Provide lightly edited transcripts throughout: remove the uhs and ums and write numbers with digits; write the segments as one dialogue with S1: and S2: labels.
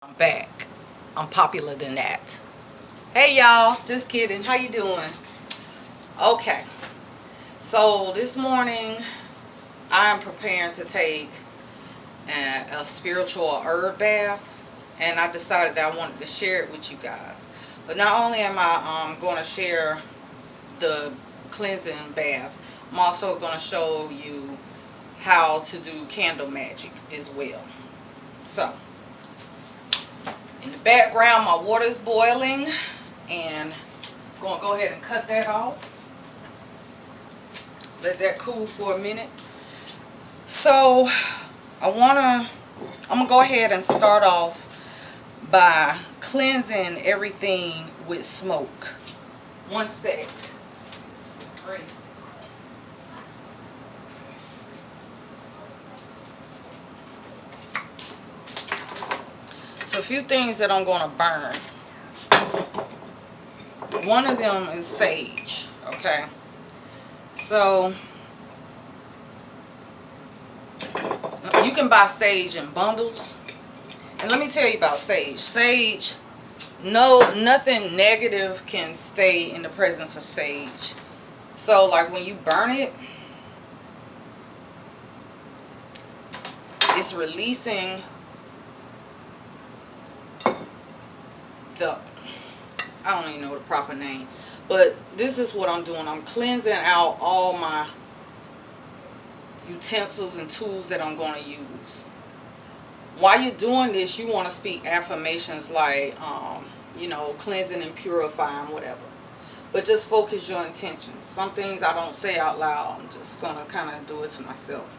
S1: I'm back. I'm popular than that. Hey y'all, just kidding. How you doing? Okay. So this morning I am preparing to take a spiritual herb bath, and I decided that I wanted to share it with you guys. But not only am I going to share the cleansing bath, I'm also going to show you how to do candle magic as well. So in the background, my water is boiling, and I'm going to go ahead and cut that off. Let that cool for a minute. So I'm gonna go ahead and start off by cleansing everything with smoke. One sec. Great. So a few things that I'm gonna burn. One of them is sage. Okay. So you can buy sage in bundles. And let me tell you about sage. Sage, nothing negative can stay in the presence of sage. So like when you burn it, it's releasing the, I don't even know the proper name, but this is what I'm doing. I'm cleansing out all my utensils and tools that I'm going to use. While you're doing this, you want to speak affirmations like, cleansing and purifying, whatever. But just focus your intentions. Some things I don't say out loud. I'm just going to kind of do it to myself.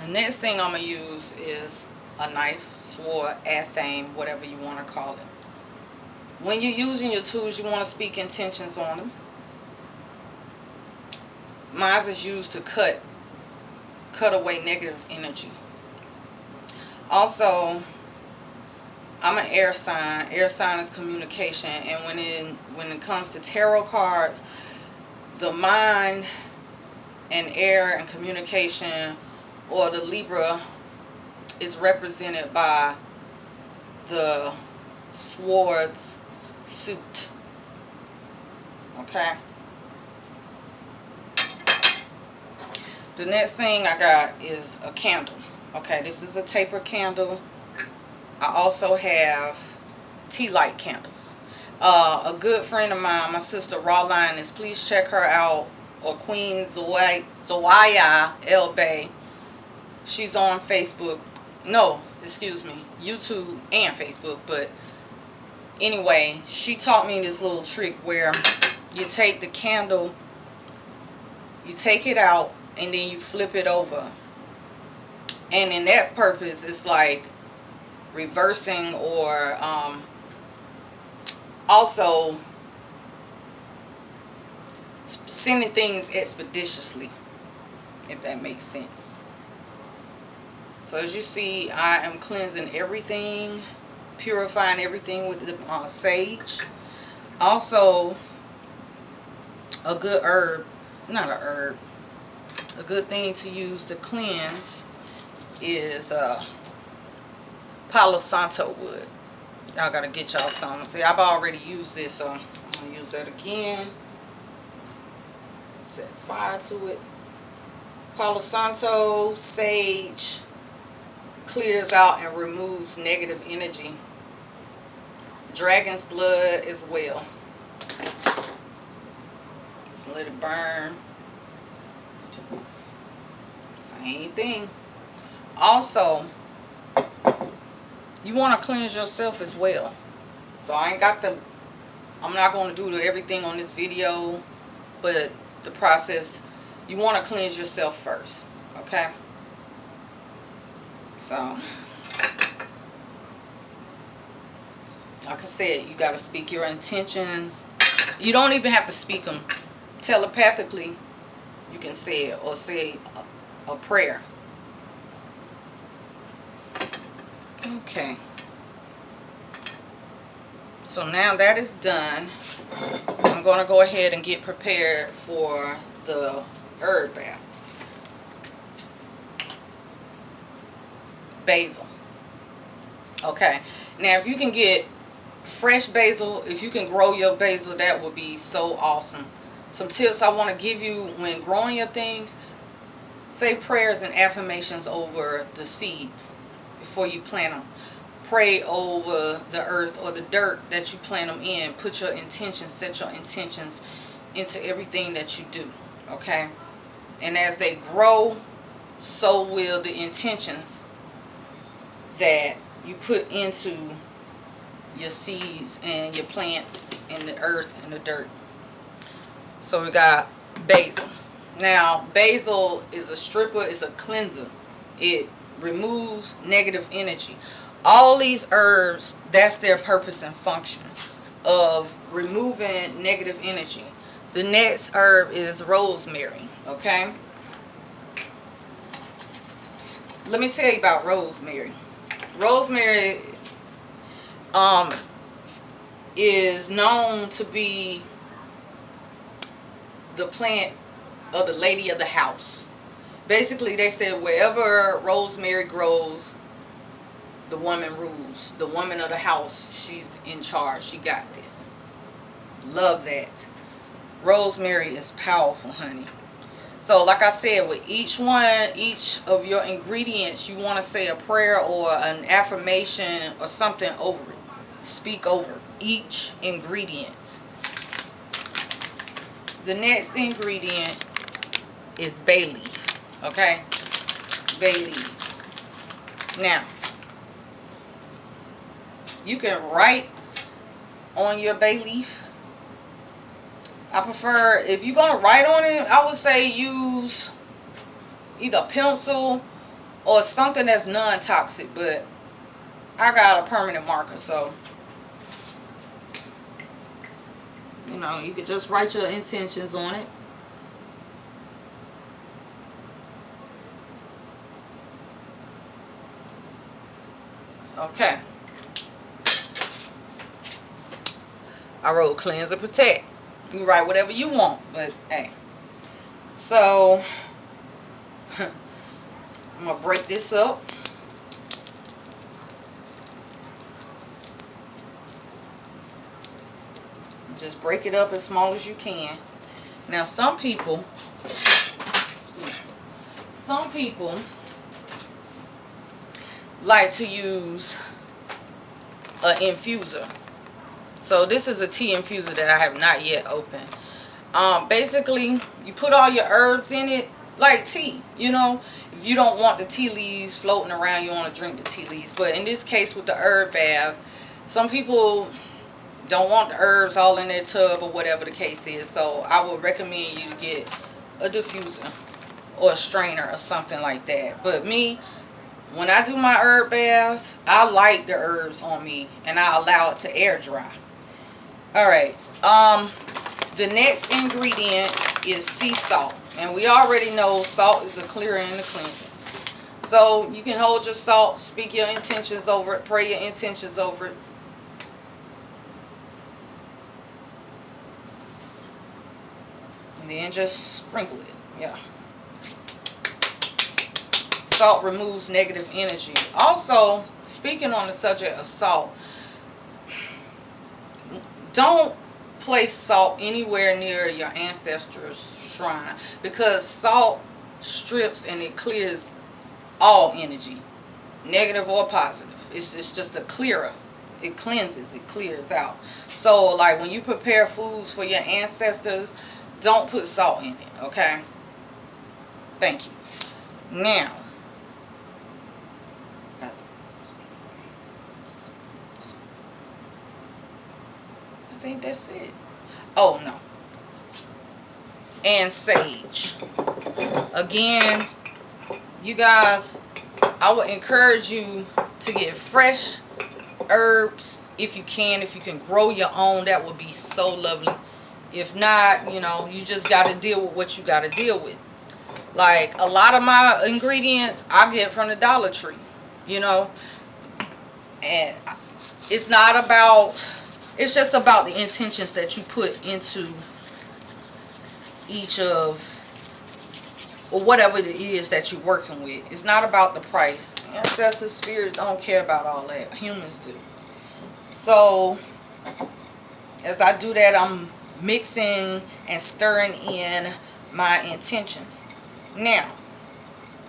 S1: The next thing I'm going to use is a knife, sword, athame, whatever you want to call it. When you're using your tools, you want to speak intentions on them. Mine is used to cut away negative energy. Also, I'm an air sign. Air sign is communication, and when it comes to tarot cards, the mind and air and communication, or the Libra, is represented by the swords suit. Okay. The next thing I got is a candle. Okay, this is a taper candle. I also have tea light candles. A good friend of mine, my sister Raw Lioness, please check her out, or Queen Zoya El Bay. She's on Facebook. No, excuse me, YouTube and Facebook. But anyway, she taught me this little trick where you take the candle, you take it out, and then you flip it over. And in that purpose, it's like reversing, or also sending things expeditiously, if that makes sense. So as you see, I am cleansing everything, purifying everything with the sage. Also, a good herb, not a herb, a good thing to use to cleanse is Palo Santo wood. Y'all gotta get y'all some. See, I've already used this, so I'm gonna use that again. Set fire to it. Palo Santo, sage, clears out and removes negative energy. Dragon's blood as well. Just let it burn. Same thing. Also, you want to cleanse yourself as well. So I'm not going to do everything on this video, but the process, you want to cleanse yourself first. Okay? So, like I said, you got to speak your intentions. You don't even have to speak them telepathically. You can say it, or say a prayer. Okay. So now that is done, I'm going to go ahead and get prepared for the herb bath. Basil. Okay, now if you can get fresh basil, if you can grow your basil, that would be so awesome. Some tips I want to give you when growing your things: say prayers and affirmations over the seeds before you plant them. Pray over the earth or the dirt that you plant them in. Put your intentions, set your intentions into everything that you do. Okay, and as they grow, so will the intentions that you put into your seeds and your plants and the earth and the dirt. So we got basil. Now basil is a stripper, it's a cleanser. It removes negative energy. All these herbs, that's their purpose and function of removing negative energy. The next herb is rosemary. Okay, let me tell you about rosemary. Rosemary is known to be the plant of the lady of the house. Basically, they said wherever rosemary grows, the woman rules. The woman of the house, she's in charge. She got this. Love that. Rosemary is powerful, honey. So like I said, with each of your ingredients, you want to say a prayer or an affirmation or something over it. Speak over each ingredient. The next ingredient is bay leaf. Okay? Bay leaves. Now, you can write on your bay leaf. I prefer, if you're going to write on it, I would say use either a pencil or something that's non-toxic, but I got a permanent marker, so you know, you can just write your intentions on it. Okay. I wrote cleanse and protect. You can write whatever you want, but hey. So I'm gonna break this up. Just break it up as small as you can. Now some people like to use an infuser. So this is a tea infuser that I have not yet opened. Basically, you put all your herbs in it like tea. You know, if you don't want the tea leaves floating around, you want to drink the tea leaves. But in this case with the herb bath, some people don't want the herbs all in their tub or whatever the case is. So I would recommend you to get a diffuser or a strainer or something like that. But me, when I do my herb baths, I light the herbs on me and I allow it to air dry. Alright, the next ingredient is sea salt. And we already know salt is a clearer and a cleanser. So you can hold your salt, speak your intentions over it, pray your intentions over it. And then just sprinkle it. Yeah. Salt removes negative energy. Also, speaking on the subject of salt, don't place salt anywhere near your ancestors' shrine, because salt strips and it clears all energy, negative or positive. It's just a clearer. It cleanses, it clears out. So like when you prepare foods for your ancestors, don't put salt in it, okay? Thank you. Now, I think that's it. Oh no. And sage. Again, you guys, I would encourage you to get fresh herbs if you can. If you can grow your own, that would be so lovely. If not, you know, you just got to deal with what you got to deal with. Like a lot of my ingredients I get from the Dollar Tree, you know. And it's not about It's just about the intentions that you put into each of, or whatever it is that you're working with. It's not about the price. Ancestor spirits don't care about all that. Humans do. So as I do that, I'm mixing and stirring in my intentions. Now,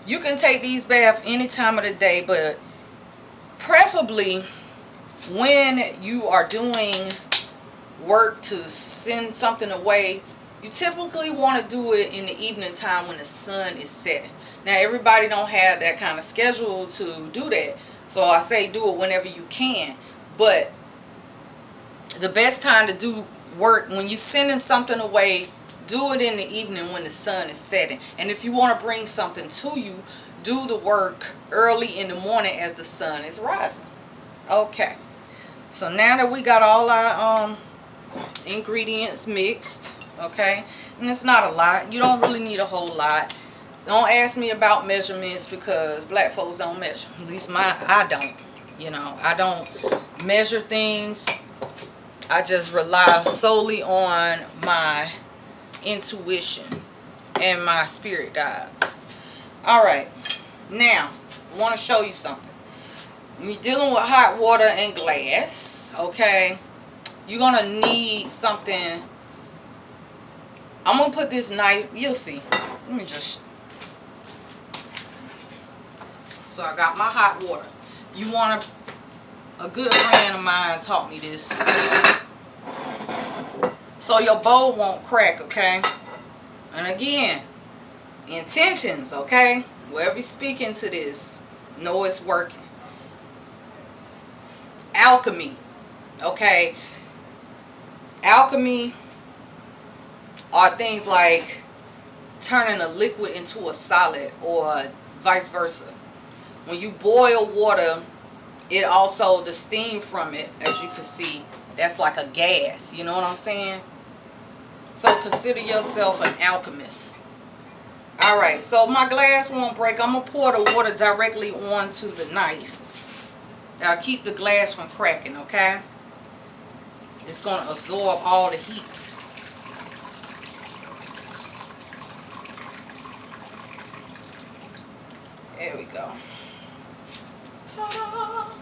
S1: you can take these baths any time of the day, but preferably when you are doing work to send something away, you typically want to do it in the evening time when the sun is setting. Now, everybody don't have that kind of schedule to do that, so I say do it whenever you can. But the best time to do work when you're sending something away, do it in the evening when the sun is setting. And if you want to bring something to you, do the work early in the morning as the sun is rising. Okay, so now that we got all our ingredients mixed, okay, and it's not a lot, you don't really need a whole lot. Don't ask me about measurements, because black folks don't measure. At least I don't. You know, I don't measure things. I just rely solely on my intuition and my spirit guides. Alright, now I want to show you something. When you're dealing with hot water and glass, okay, you're going to need something. I'm going to put this knife, you'll see. Let me just, so I got my hot water. You want to, a good friend of mine taught me this, so your bowl won't crack, okay? And again, intentions, okay? Wherever you're speaking to this, know it's working. Alchemy, okay? Alchemy are things like turning a liquid into a solid, or vice versa. When you boil water, it also, the steam from it, as you can see, that's like a gas. You know what I'm saying? So consider yourself an alchemist. Alright, so my glass won't break. I'm going to pour the water directly onto the knife. That'll keep the glass from cracking, okay? It's going to absorb all the heat. There we go. Ta-da!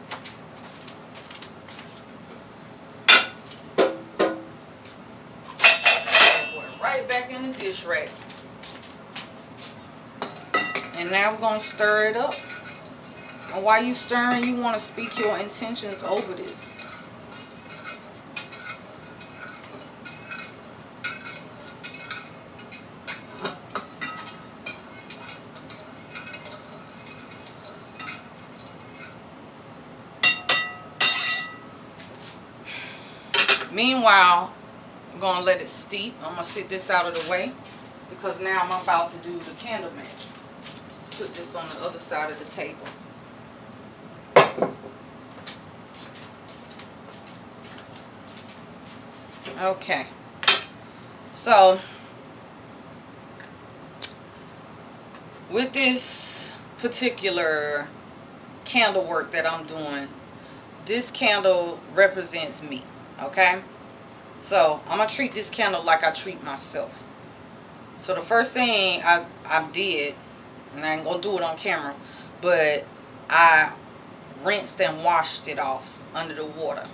S1: Right back in the dish rack. And now we're going to stir it up. And while you stirring, you want to speak your intentions over this. Meanwhile, I'm going to let it steep. I'm going to sit this out of the way, because now I'm about to do the candle magic. Let's put this on the other side of the table. Okay. So, with this particular candle work that I'm doing, this candle represents me. Okay, so I'm gonna treat this candle like I treat myself. So the first thing I did, and I ain't gonna do it on camera, but I rinsed and washed it off under the water.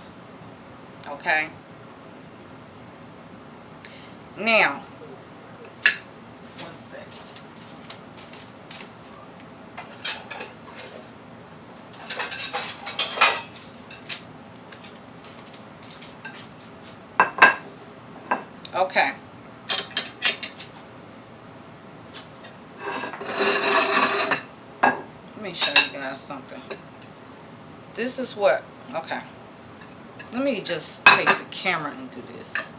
S1: Okay, now 1 second. Okay. Let me show you guys something. This is what, okay. Let me just take the camera and do this.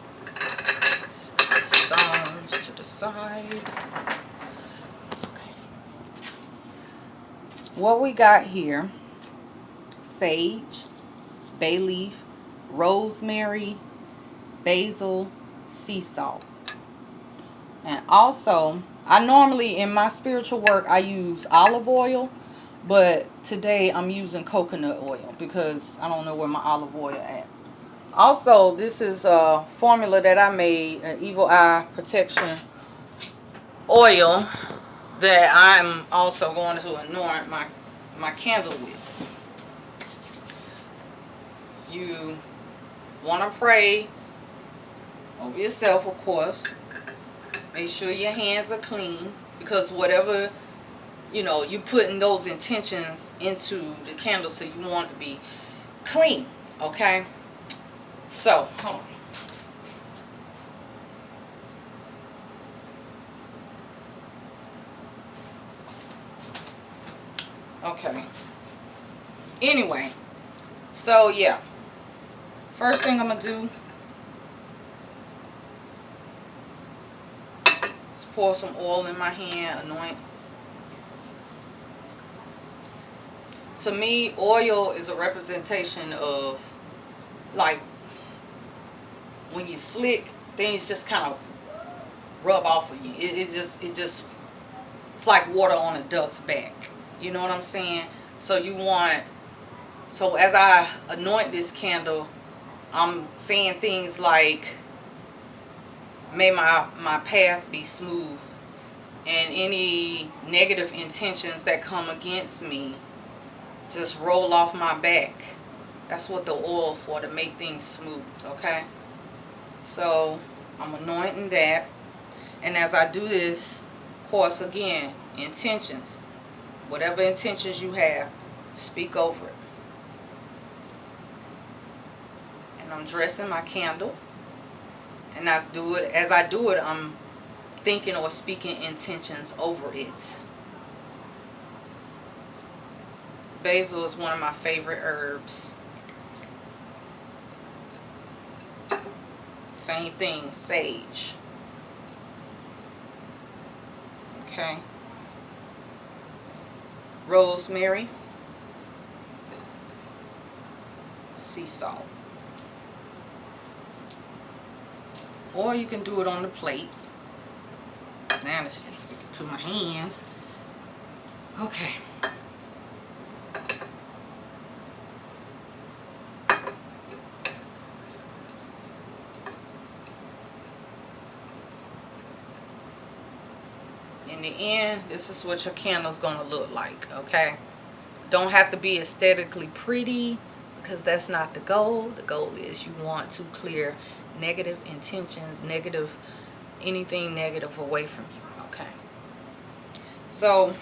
S1: Stones to the side. Okay. What we got here: sage, bay leaf, rosemary, basil, sea salt. And also, I normally, in my spiritual work, I use olive oil, but today I'm using coconut oil because I don't know where my olive oil at. Also, this is a formula that I made, an evil eye protection oil that I'm also going to anoint my candle with. You want to pray over yourself, of course. Make sure your hands are clean, because whatever, you putting those intentions into the candle, so you want to be clean. Okay, so hold on. Okay, anyway, so yeah, first thing I'm gonna do is pour some oil in my hand, anoint. To me, oil is a representation of, like, when you slick, things just kind of rub off of you. It's like water on a duck's back. You know what I'm saying? So as I anoint this candle, I'm saying things like, may my path be smooth, and any negative intentions that come against me just roll off my back. That's what the oil for, to make things smooth. Okay, so I'm anointing that, and as I do this, of course, again, intentions, whatever intentions you have, speak over it. And I'm dressing my candle, and as I do it, I'm thinking or speaking intentions over it. Basil is one of my favorite herbs. Same thing, sage. Okay. Rosemary. Sea salt. Or you can do it on the plate. Now let's just stick it to my hands. Okay. In the end, this is what your candle's gonna look like. Okay, don't have to be aesthetically pretty, because that's not the goal. The goal is you want to clear negative intentions, anything negative away from you. Okay, so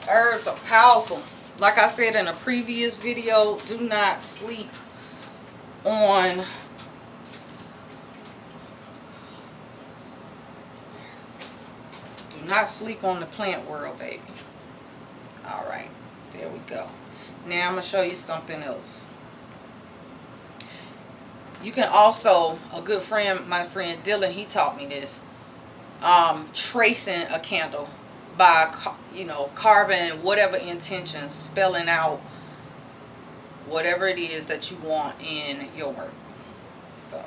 S1: herbs are powerful. Like I said in a previous video, do not sleep on the plant world, baby. Alright, there we go. Now I'm going to show you something else. You can also, my friend Dylan, he taught me this, tracing a candle by, carving whatever intention, spelling out whatever it is that you want in your work. So,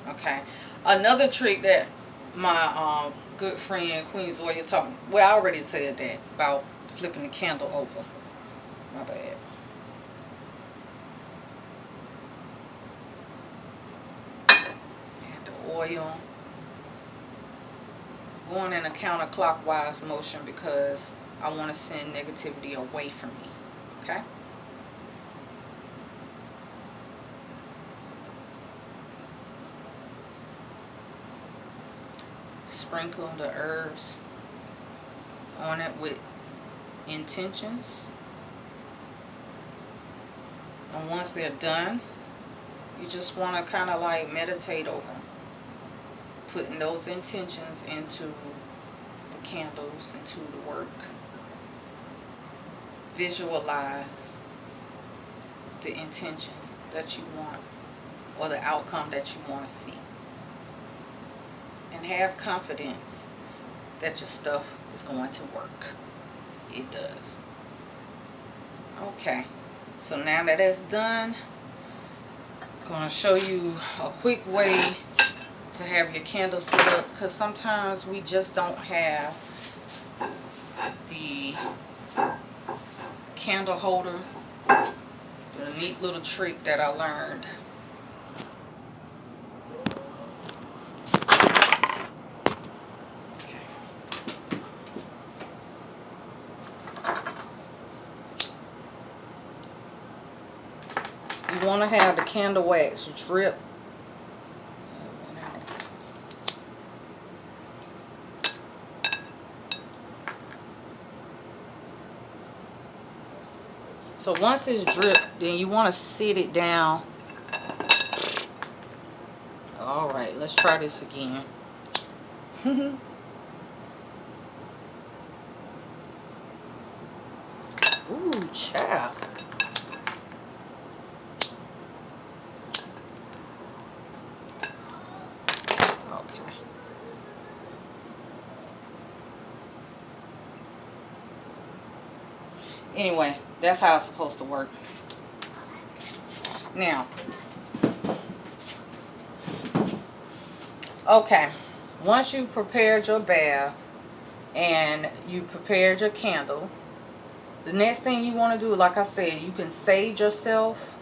S1: okay. Another trick that my good friend Queen Zoya taught me, well, I already said that about flipping the candle over. My bad. Add the oil. Going in a counterclockwise motion because I want to send negativity away from me. Okay? Sprinkle the herbs on it with intentions. And once they're done, you just want to kind of like meditate over them. Putting those intentions into the candles, into the work. Visualize the intention that you want, or the outcome that you want to see. And have confidence that your stuff is going to work. It does. Okay, so now that that's done, I'm going to show you a quick way to have your candle set up, because sometimes we just don't have the candle holder. A neat little trick that I learned. Okay. You want to have the candle wax drip. So once it's dripped, then you want to sit it down. Alright, let's try this again. Ooh, child. Okay. Anyway, that's how it's supposed to work. Now, okay, once you've prepared your bath and you prepared your candle, the next thing you want to do, like I said, you can sage yourself.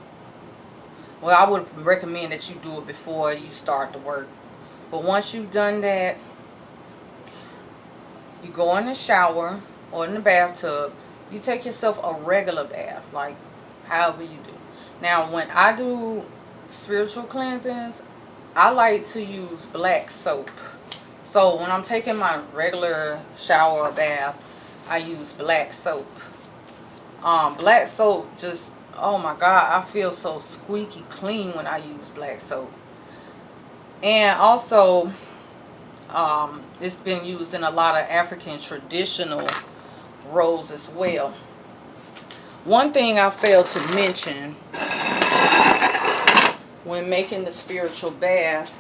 S1: Well, I would recommend that you do it before you start the work. But once you've done that, you go in the shower or in the bathtub. You take yourself a regular bath, like however you do. Now, when I do spiritual cleansings, I like to use black soap. So when I'm taking my regular shower or bath, I use black soap. Black soap just, oh my God, I feel so squeaky clean when I use black soap. And also, it's been used in a lot of African traditional robes as well. One thing I failed to mention when making the spiritual bath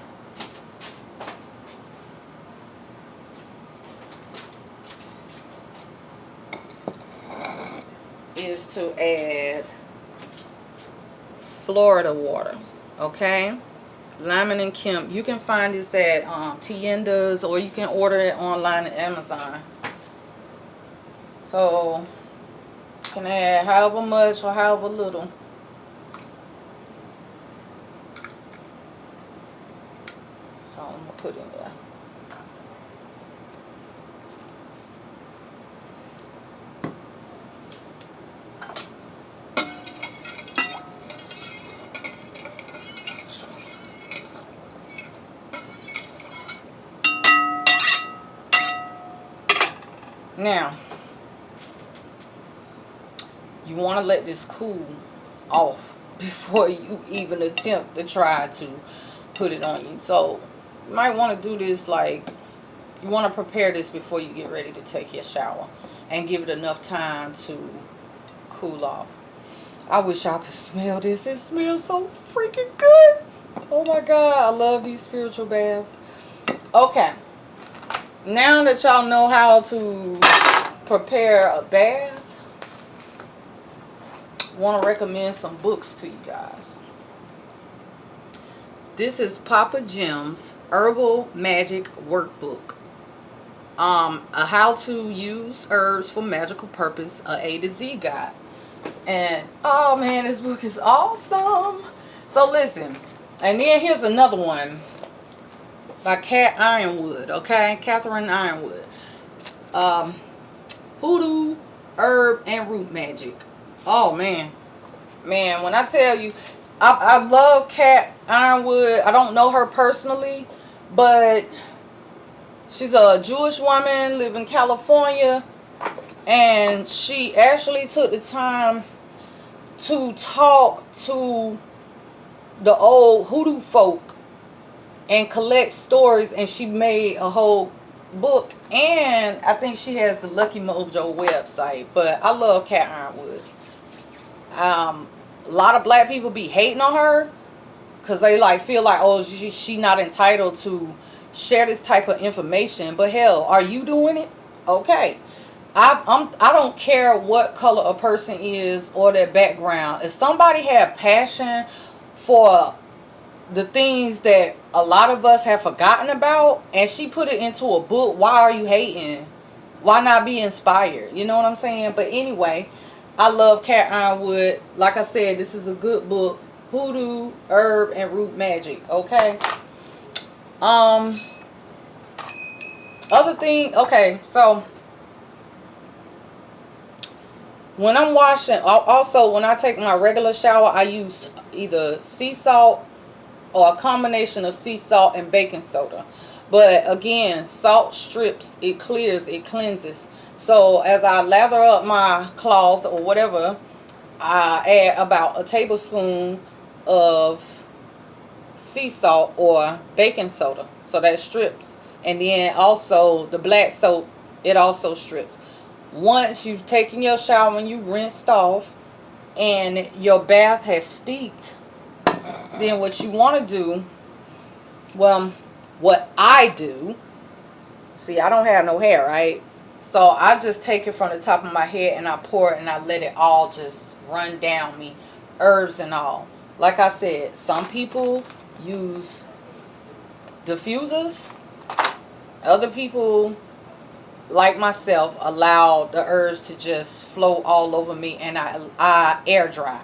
S1: is to add Florida water. Okay, Lyman and Kemp. You can find this at Tiendas, or you can order it online at Amazon. So you can add however much or however little. So I'm gonna put in there. Now, you want to let this cool off before you even attempt to try to put it on you. So, you might want to do this like, you want to prepare this before you get ready to take your shower. And give it enough time to cool off. I wish y'all could smell this. It smells so freaking good. Oh my God, I love these spiritual baths. Okay. Now that y'all know how to prepare a bath, I want to recommend some books to you guys. This is Papa Jim's Herbal Magic Workbook. A how to use herbs for magical purpose, a A to Z guide. And oh man, this book is awesome. So listen, and then here's another one by Cat Ironwood, okay? Catherine Ironwood. Hoodoo, Herb, and Root Magic. Oh, man. Man, when I tell you, I love Cat Ironwood. I don't know her personally, but she's a Jewish woman, live in California, and she actually took the time to talk to the old hoodoo folk and collect stories, and she made a whole book. And I think she has the Lucky Mojo website. But I love Cat Ironwood. A lot of black people be hating on her because they like feel like, oh, she not entitled to share this type of information. But hell, are you doing it? Okay. I don't care what color a person is or their background. If somebody had passion for the things that a lot of us have forgotten about, and she put it into a book, why are you hating? Why not be inspired? You know what I'm saying? But anyway, I love Cat Ironwood. Like I said, this is a good book. Hoodoo, herb, and root magic. Okay. Um. Other thing. Okay. So when I'm washing, also when I take my regular shower, I use either sea salt or a combination of sea salt and baking soda. But again, salt strips, it clears, it cleanses. So as I lather up my cloth or whatever, I add about a tablespoon of sea salt or baking soda. So that strips. And then also the black soap, it also strips. Once you've taken your shower and you rinsed off and your bath has steeped, then what you want to do, well, what I do, see, I don't have no hair, right? So I just take it from the top of my head and I pour it and I let it all just run down me, herbs and all. Like I said, some people use diffusers. Other people, like myself, allow the herbs to just flow all over me, and I air dry.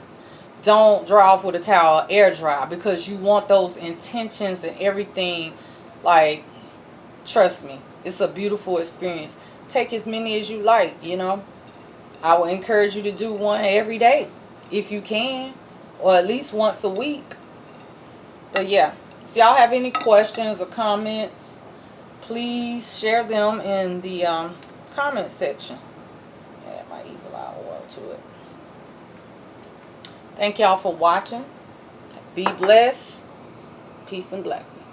S1: Don't dry off with a towel, air dry, because you want those intentions and everything. Like, trust me, it's a beautiful experience. Take as many as you like, you know. I would encourage you to do one every day if you can, or at least once a week. But yeah, if y'all have any questions or comments, please share them in the comment section. Add my evil eye oil to it. Thank y'all for watching. Be blessed. Peace and blessings.